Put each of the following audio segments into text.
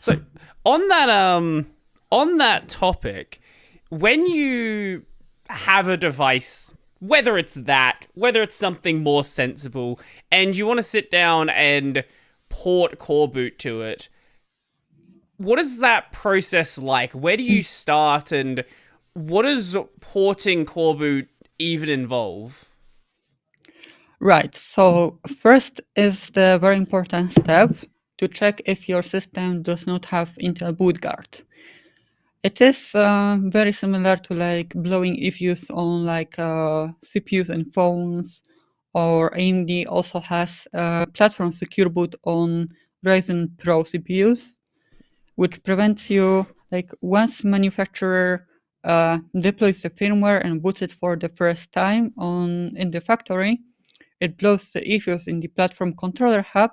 So on that topic, when you have a device, whether it's something more sensible, and you want to sit down and port Coreboot to it, what is that process like? Where do you start, and what does porting Coreboot even involve? Right. So first is the very important step to check if your system does not have Intel boot guard. It is very similar to like blowing ifus on like CPUs and phones, or AMD also has a platform secure boot on Ryzen Pro CPUs, which prevents you like once manufacturer deploys the firmware and boots it for the first time on in the factory, it blows the ifus in the platform controller hub,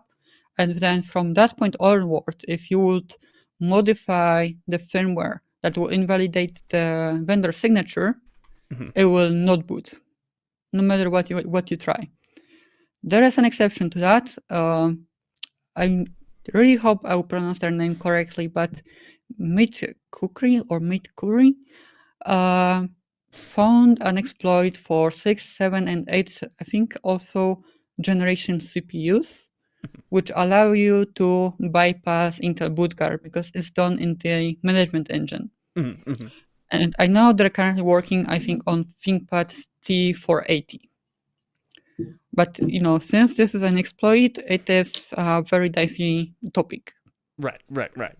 and then from that point onward, if you would modify the firmware that will invalidate the vendor signature, Mhm. it will not boot, no matter what you try. There is an exception to that. I really hope I will pronounce their name correctly, but Meet Kukri or Meet Kuri uh, found an exploit for 6, 7, and 8, I think also generation CPUs, which allow you to bypass Intel boot guard because it's done in the management engine. Mhm. Mhm. And I know they're currently working, I think, on ThinkPad T480. But since this is an exploit, it is a very dicey topic. Right, right, right.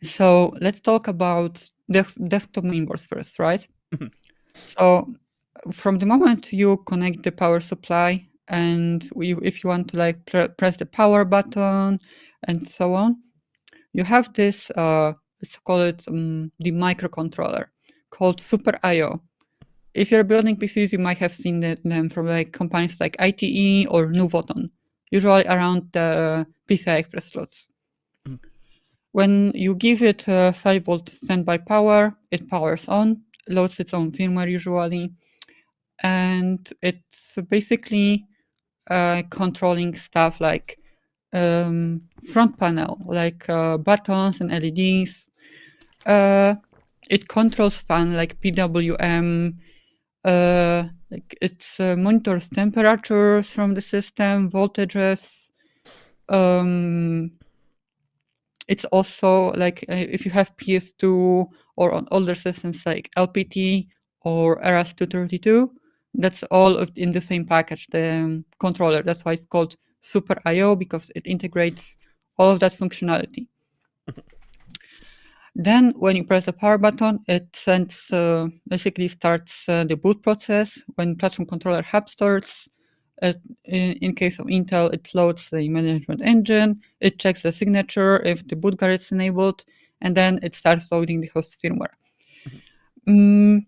So let's talk about desktop mainboards first, right? Mhm. So from the moment you connect the power supply and if you want to like press the power button and so on, you have this let's call it the microcontroller called Super IO. If you're building PCs, you might have seen them from like companies like ITE or Nuvoton, usually around the PCI Express slots. Mhm. When you give it 5-volt standby power, it powers on, loads its own firmware usually, and it's basically controlling stuff like front panel, like buttons and LEDs. It controls fan like PWM. Like it monitors temperatures from the system, voltages. Um, it's also like if you have PS2 or on older systems like LPT or RS-232, that's all in the same package, the controller. That's why it's called Super IO, because it integrates all of that functionality. Then when you press the power button, it basically starts the boot process. When platform controller hub starts, in case of Intel, it loads the management engine, it checks the signature if the boot guard is enabled, and then it starts loading the host firmware. Mm,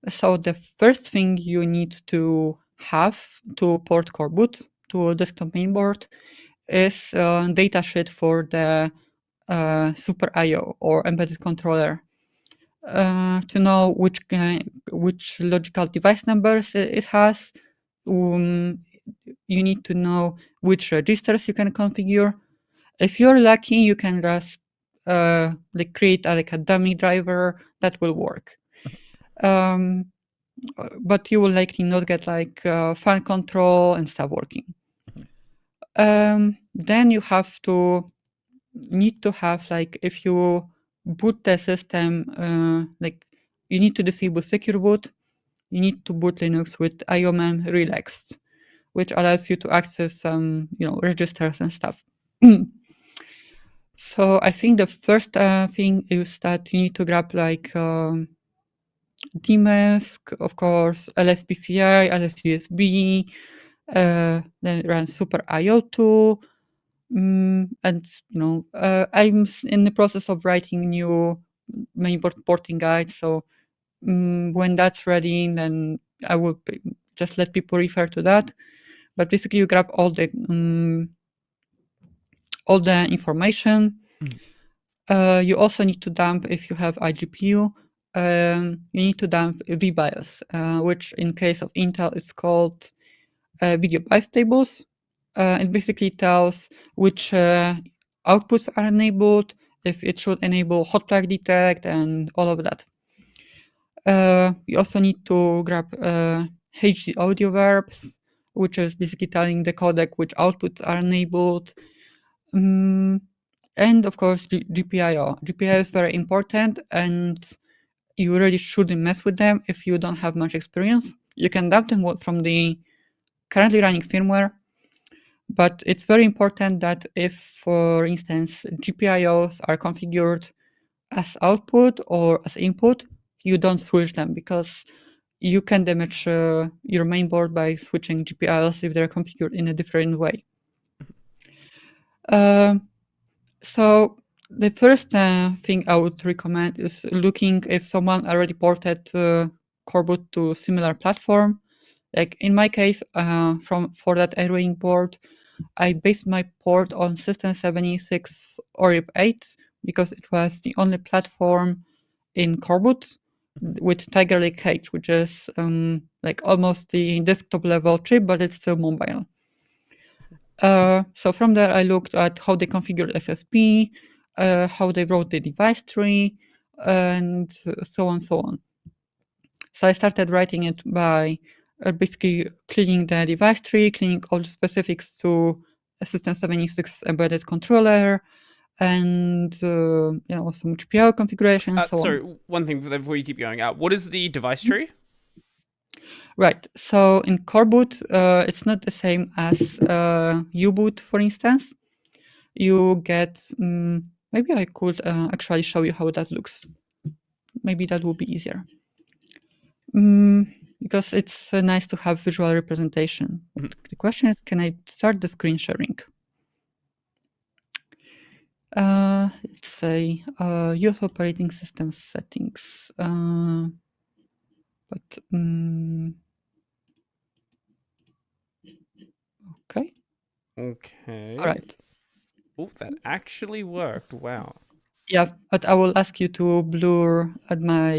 so the first thing you need to have to port Coreboot to a desktop mainboard is a datasheet for the Super IO or embedded controller, to know which logical device numbers it has. Um, you need to know which registers you can configure. If you're lucky, you can just like create like a dummy driver that will work. Um, but you will likely not get like fan control and stuff working. Then you need to have like, if you boot the system, like you need to disable secure boot. You need to boot Linux with IOMM relaxed, which allows you to access some registers and stuff. So I think the first thing is that you need to grab like DMESC, of course, LSPCI, LSUSB, then run Super IO2. And I'm in the process of writing new mainboard porting guide. So when that's ready, then I will just let people refer to that. But basically, you grab all the information. Mhm. You also need to dump, if you have iGPU, you need to dump VBIOS, which in case of Intel is called video BIOS tables. It basically tells which outputs are enabled, if it should enable hot plug detect, and all of that. You also need to grab HD audio verbs, which is basically telling the codec which outputs are enabled. And of course, GPIO. GPIO is very important, and you really shouldn't mess with them if you don't have much experience. You can dump them from the currently running firmware, but it's very important that if, for instance, GPIOs are configured as output or as input, you don't switch them, because you can damage your mainboard by switching GPIOs if they're configured in a different way. So the first thing I would recommend is looking if someone already ported Coreboot to similar platform. Like in my case, for that arraying board, I based my port on System76 ORIP 8 because it was the only platform in Coreboot with Tiger Lake H, which is like almost the desktop level chip, but it's still mobile. So from there, I looked at how they configured FSP, how they wrote the device tree, and so on, so on. So I started writing it by basically cleaning the device tree, cleaning all the specifics to a System76 embedded controller, and some GPIO configuration and so Sorry, on. one thing before you keep going. What is the device tree? Right. So in Coreboot, it's not the same as U-boot, for instance. You get, maybe I could actually show you how that looks. Maybe that will be easier. Because it's nice to have visual representation. The question is, can I start the screen sharing? Let's say use operating system settings. Okay. Okay. All right. Oh, that actually worked. Wow. Yeah, but I will ask you to blur at my,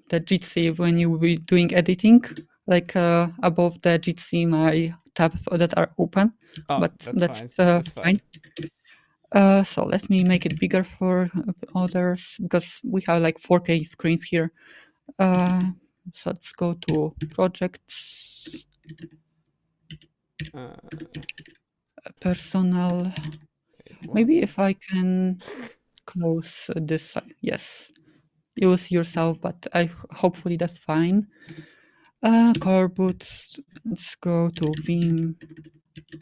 the Jitsi when you will be doing editing, like above the Jitsi, my tabs that are open. Oh, But that's fine. fine. So let me make it bigger for others because we have like 4K screens here. So let's go to projects, personal. Maybe if I can close this side. Yes, you'll see yourself, but hopefully that's fine. Coreboot. Let's go to Vim,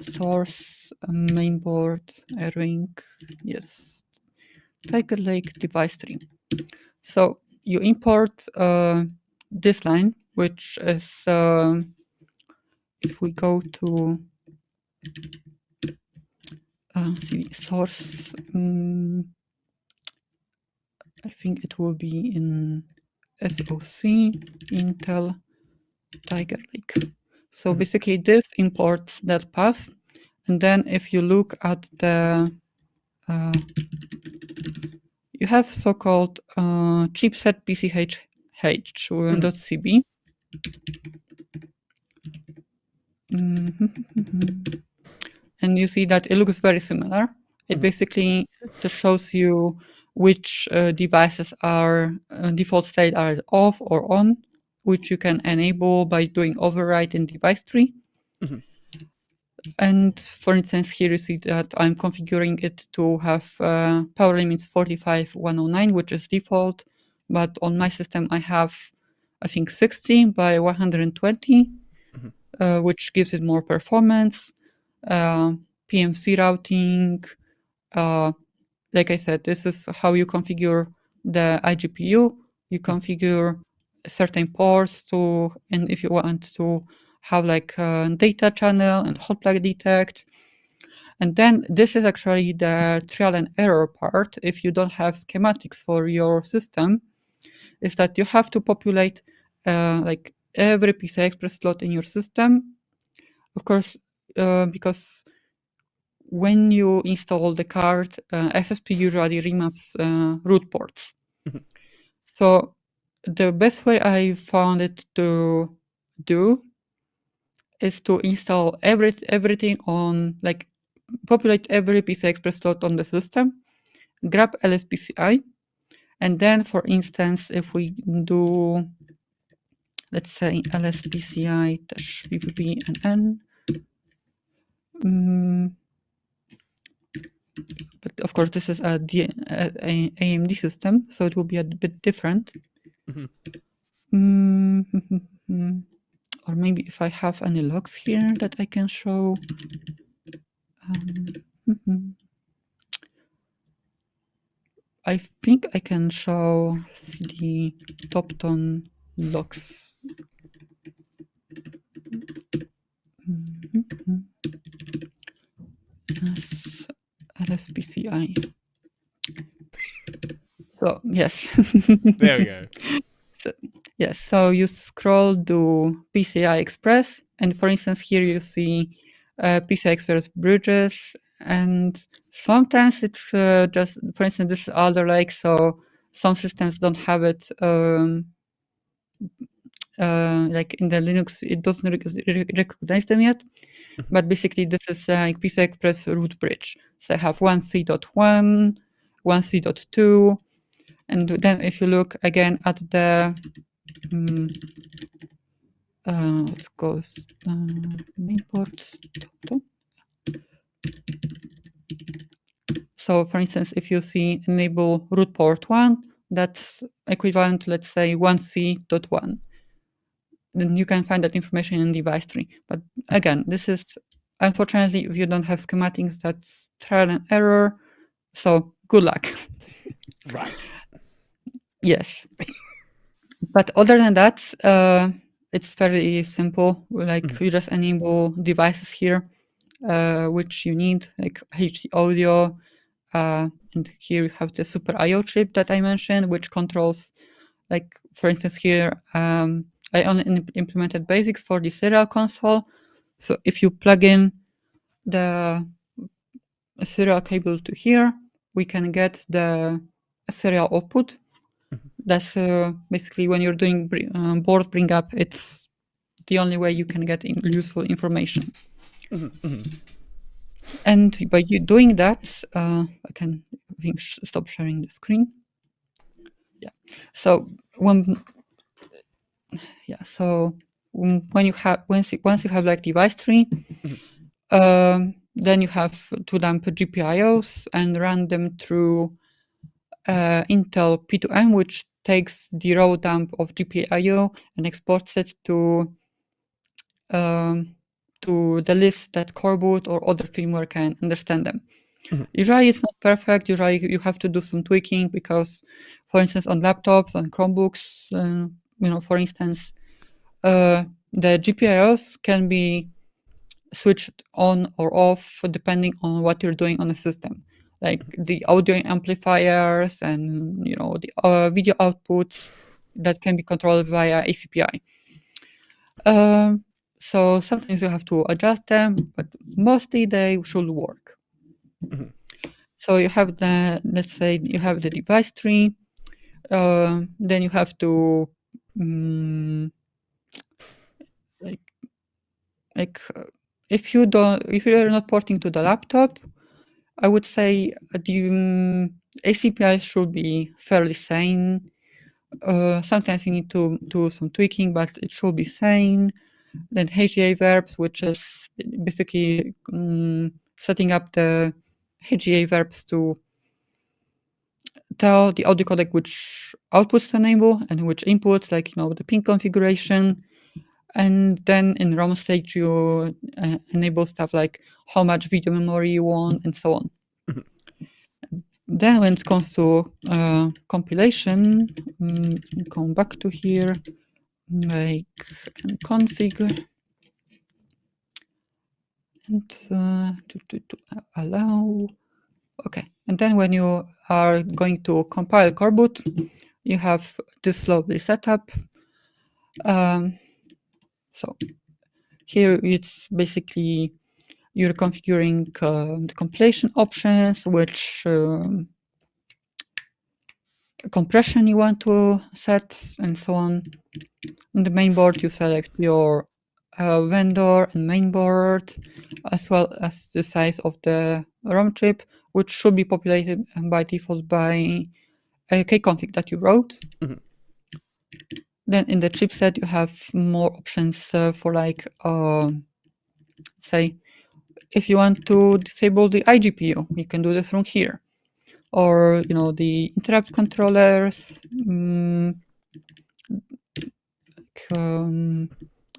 source, mainboard, airing. Yes, Tiger Lake device tree. So you import this line, which is if we go to source, I think it will be in SOC Intel Tiger Lake. So basically this imports that path, and then if you look at the you have so-called chipset PCH.cb. And you see that it looks very similar. It basically just shows you which devices are default state are off or on, which you can enable by doing override in device tree. And for instance, here you see that I'm configuring it to have power limits 45,109, which is default. But on my system, I have, I think, 60 by 120, which gives it more performance. PMC routing. Like I said, this is how you configure the iGPU. You configure certain ports to, and if you want to have like a data channel and hot plug detect. And then this is actually the trial and error part. If you don't have schematics for your system, is that you have to populate like every PCI Express slot in your system. Of course, because when you install the card, FSP usually remaps root ports. So the best way I found it to do is to install everything on like populate every PCI Express slot on the system, grab LSPCI, and then, for instance, if we do, let's say, LSPCI-BBB and N, but of course this is a AMD system, so it will be a bit different. Or maybe if I have any logs here that I can show. I think I can show CD Topton logs. LSPCI. So yes. There we go. So, yes, so you scroll to PCI Express, and for instance, here you see PCI Express bridges, and sometimes it's just, for instance, this is Alder Lake, so some systems don't have it. Like in the Linux, it doesn't recognize them yet. But basically, this is like PCI Express root bridge. So I have 1C.1, 1C.2, and then if you look again at the let's go main ports. So for instance, if you see enable root port 1, that's equivalent to, let's say, 1C.1. Then you can find that information in device tree. But again, this is, unfortunately, if you don't have schematics, that's trial and error. So good luck. Right. Yes. But other than that, it's fairly simple. Like you just enable devices here, which you need, like HD audio. And here you have the Super I/O chip that I mentioned, which controls, like for instance here, I only implemented basics for the serial console. So if you plug in the serial cable to here, we can get the serial output. That's basically when you're doing board bring up, it's the only way you can get useful information. And by you doing that, I can, I think, stop sharing the screen. Yeah. So when you have, once you have like device tree, then you have to dump GPIOs and run them through Intel P2M, which takes the raw dump of GPIO and exports it to the list that Coreboot or other firmware can understand them. Usually it's not perfect. Usually you have to do some tweaking because, for instance, on laptops, on Chromebooks, for instance, the GPIOs can be switched on or off depending on what you're doing on the system, like the audio amplifiers and the video outputs that can be controlled via ACPI. So sometimes you have to adjust them, but mostly they should work. So you have let's say you have the device tree, then you have to if you're not porting to the laptop, I would say the ACPI should be fairly sane. Sometimes you need to do some tweaking, but it should be sane. Then HGA verbs, which is basically setting up the HGA verbs to tell the audio codec which outputs to enable and which inputs, like the pin configuration. And then in ROM stage, you enable stuff like how much video memory you want and so on. Then when it comes to compilation, come back to here, make and config, and to allow. Okay, and then when you are going to compile Coreboot, you have this lovely setup. So here it's basically you're configuring the compilation options, which compression you want to set, and so on. On the main board, you select your vendor and mainboard, as well as the size of the RAM chip, which should be populated by default by a kconfig that you wrote. Mhm. Then in the chipset, you have more options for like, say, if you want to disable the iGPU, you can do this from here. Or, the interrupt controllers.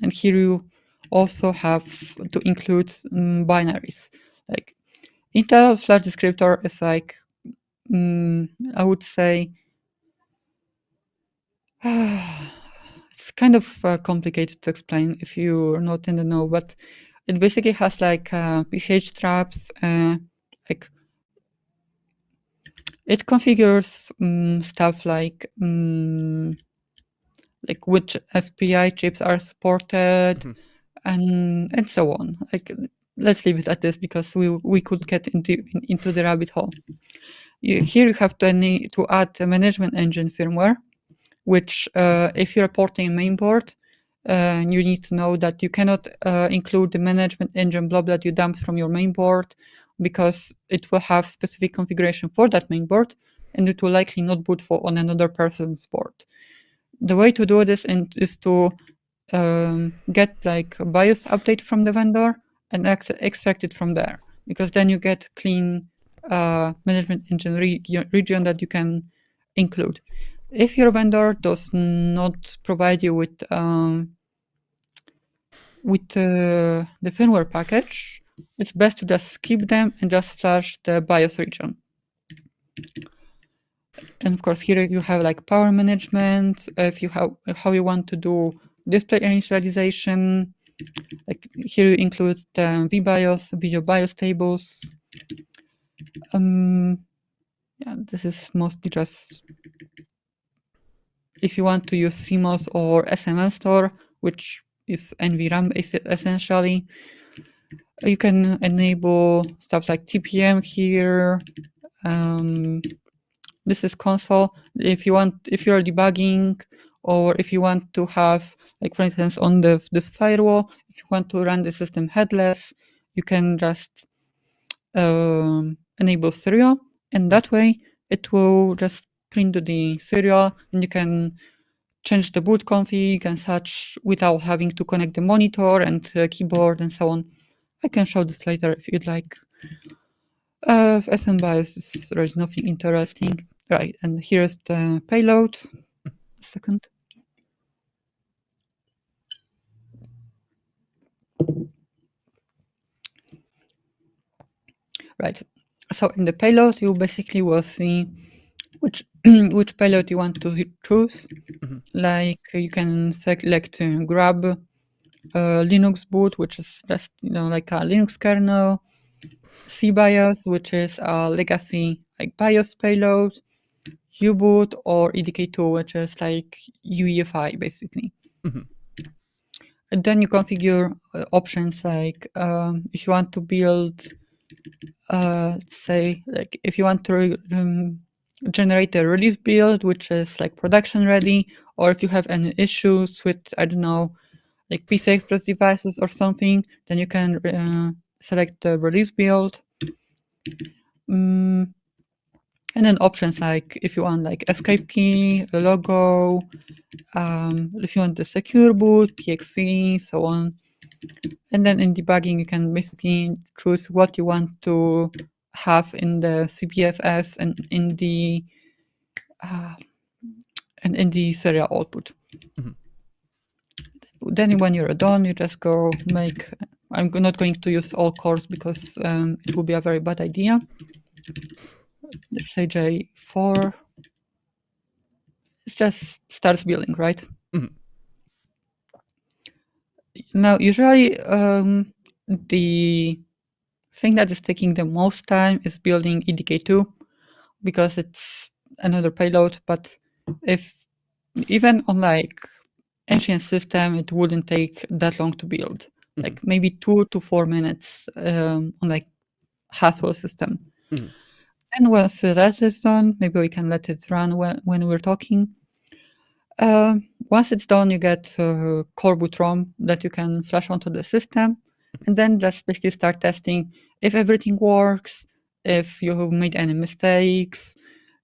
And here you also have to include binaries. Like Intel flash descriptor is like, I would say, it's kind of complicated to explain if you're not in the know, but it basically has like PCH traps, like it configures stuff like which SPI chips are supported, Mhm. and so on. Like, let's leave it at this because we could get into the rabbit hole. Here you have to add a management engine firmware, which if you're porting a mainboard, you need to know that you cannot include the management engine blob that you dumped from your mainboard, because it will have specific configuration for that mainboard, and it will likely not boot on another person's board. The way to do this is to get like a BIOS update from the vendor and extract it from there, because then you get clean management engine region that you can include. If your vendor does not provide you with the firmware package, it's best to just skip them and just flash the BIOS region. And of course, here you have like power management. If you have how you want to do display initialization, like here you include the VBIOS, video BIOS tables. Yeah, this is mostly just if you want to use CMOS or SML store, which is NVRAM essentially. You can enable stuff like TPM here. This is console. If you're debugging, or if you want to have, like for instance, on this firewall, if you want to run the system headless, you can just enable serial, and that way it will just print to the serial, and you can change the boot config and such without having to connect the monitor and keyboard and so on. I can show this later if you'd like. SMBIOS is really nothing interesting. Right, and here's the payload. A second. Right, so in the payload, you basically will see which which payload you want to choose. Like you can select grab Linux boot, which is just like a Linux kernel, CBIOS, which is a legacy like BIOS payload, U-boot, or EDK2, which is like UEFI basically. And then you configure options like if you want to build, say, like if you want to generate a release build, which is like production ready, or if you have any issues with, I don't know, like PCI Express devices or something, then you can select the release build. And then options like if you want like escape key, logo, if you want the secure boot, PXE, so on. And then in debugging, you can basically choose what you want to have in the CBFS and in the serial output. Then when you're done, you just go make. I'm not going to use all cores because it will be a very bad idea. Let's say J4. It just starts building, right? Now, usually the thing that is taking the most time is building EDK2 because it's another payload. But if even on like ancient system, it wouldn't take that long to build, like maybe 2 to 4 minutes on like Haswell system. And once that is done, maybe we can let it run when we're talking. Once it's done, you get Coreboot ROM that you can flash onto the system, and then just basically start testing if everything works, if you have made any mistakes,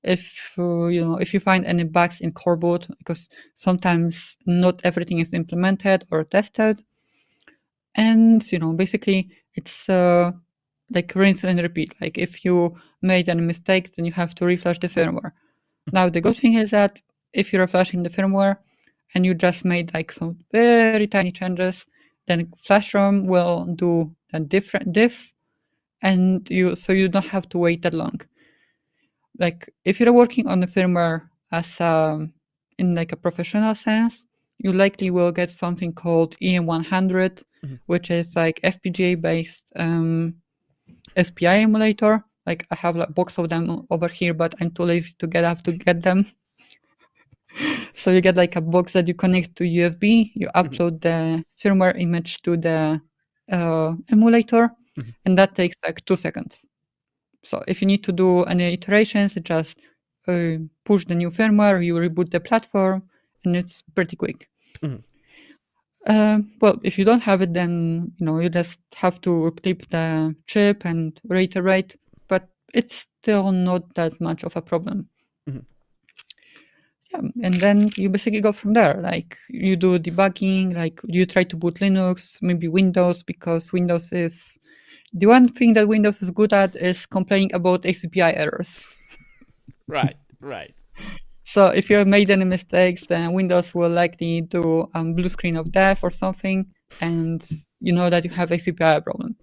if if you find any bugs in Coreboot, because sometimes not everything is implemented or tested, and basically it's like rinse and repeat. Like if you made any mistakes, then you have to refresh the firmware. Now the good thing is that if you're flashing the firmware and you just made like some very tiny changes, then flash ROM will do a different diff, and you don't have to wait that long. Like if you're working on the firmware as in like a professional sense, you likely will get something called EM100, which is like FPGA based SPI emulator. Like I have a box of them over here, but I'm too lazy to get up to get them. So you get like a box that you connect to USB, you upload the firmware image to the emulator, and that takes like 2 seconds. So if you need to do any iterations, you just push the new firmware, you reboot the platform, and it's pretty quick. Well, if you don't have it, then you just have to clip the chip and reiterate, but it's still not that much of a problem. Yeah, and then you basically go from there. Like you do debugging, like you try to boot Linux, maybe Windows, because Windows is the one thing that Windows is good at is complaining about ACPI errors. Right. So if you have made any mistakes, then Windows will likely do blue screen of death or something, and you know that you have ACPI problem.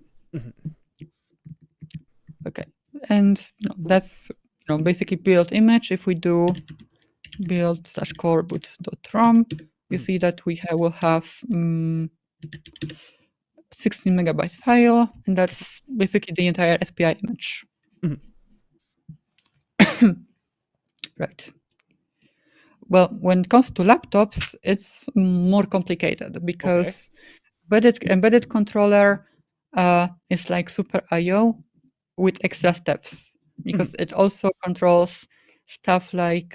Okay, and that's basically build image. If we do build/coreboot.rom, you see that we will have 16 megabyte file, and that's basically the entire SPI image. Right. Well, when it comes to laptops, it's more complicated because embedded controller is like Super I/O with extra steps, because it also controls stuff like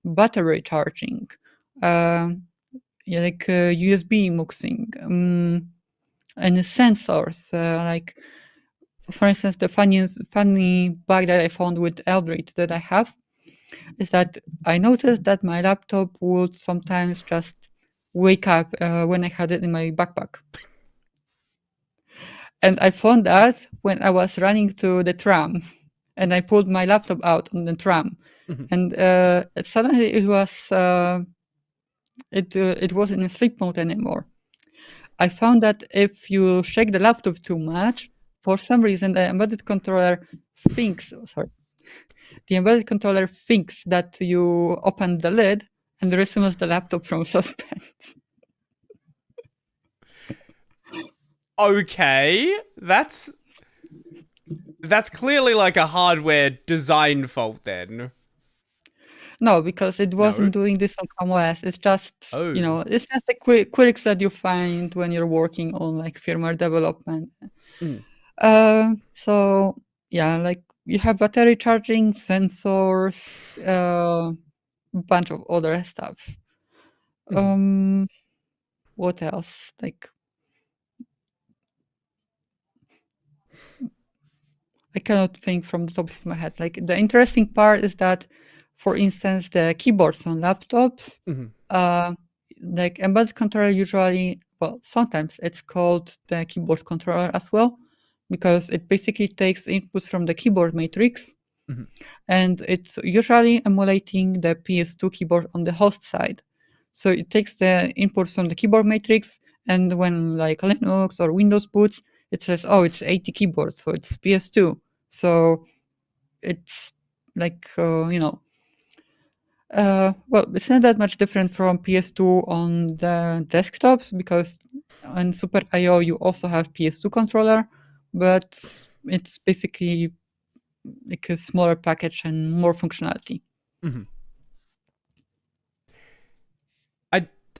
battery charging, like USB muxing, and sensors. Like, for instance, the funny bug that I found with Eldred that I have is that I noticed that my laptop would sometimes just wake up when I had it in my backpack. And I found that when I was running to the tram and I pulled my laptop out on the tram, and suddenly it wasn't in sleep mode anymore. I found that if you shake the laptop too much, for some reason the embedded controller thinks that you opened the lid and removes the laptop from suspense. Okay, that's clearly like a hardware design fault then. No, because it wasn't doing this on Chrome OS. It's just it's just the quirks that you find when you're working on like firmware development. So yeah, like you have battery charging, sensors, a bunch of other stuff. What else? Like, I cannot think from the top of my head. Like, the interesting part is that, for instance, the keyboards on laptops, like embedded controller usually, well, sometimes it's called the keyboard controller as well, because it basically takes inputs from the keyboard matrix, and it's usually emulating the PS2 keyboard on the host side. So it takes the inputs from the keyboard matrix, and when like Linux or Windows boots, it says, oh, it's 80 keyboard, so it's PS2. So it's like, well, it's not that much different from PS2 on the desktops, because on Super I/O you also have PS2 controller, but it's basically like a smaller package and more functionality.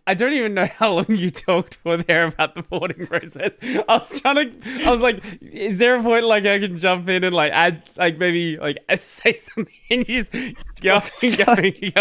I don't even know how long you talked for there about the porting process. I was like, is there a point like I can jump in and like add, like maybe like say something and you just going.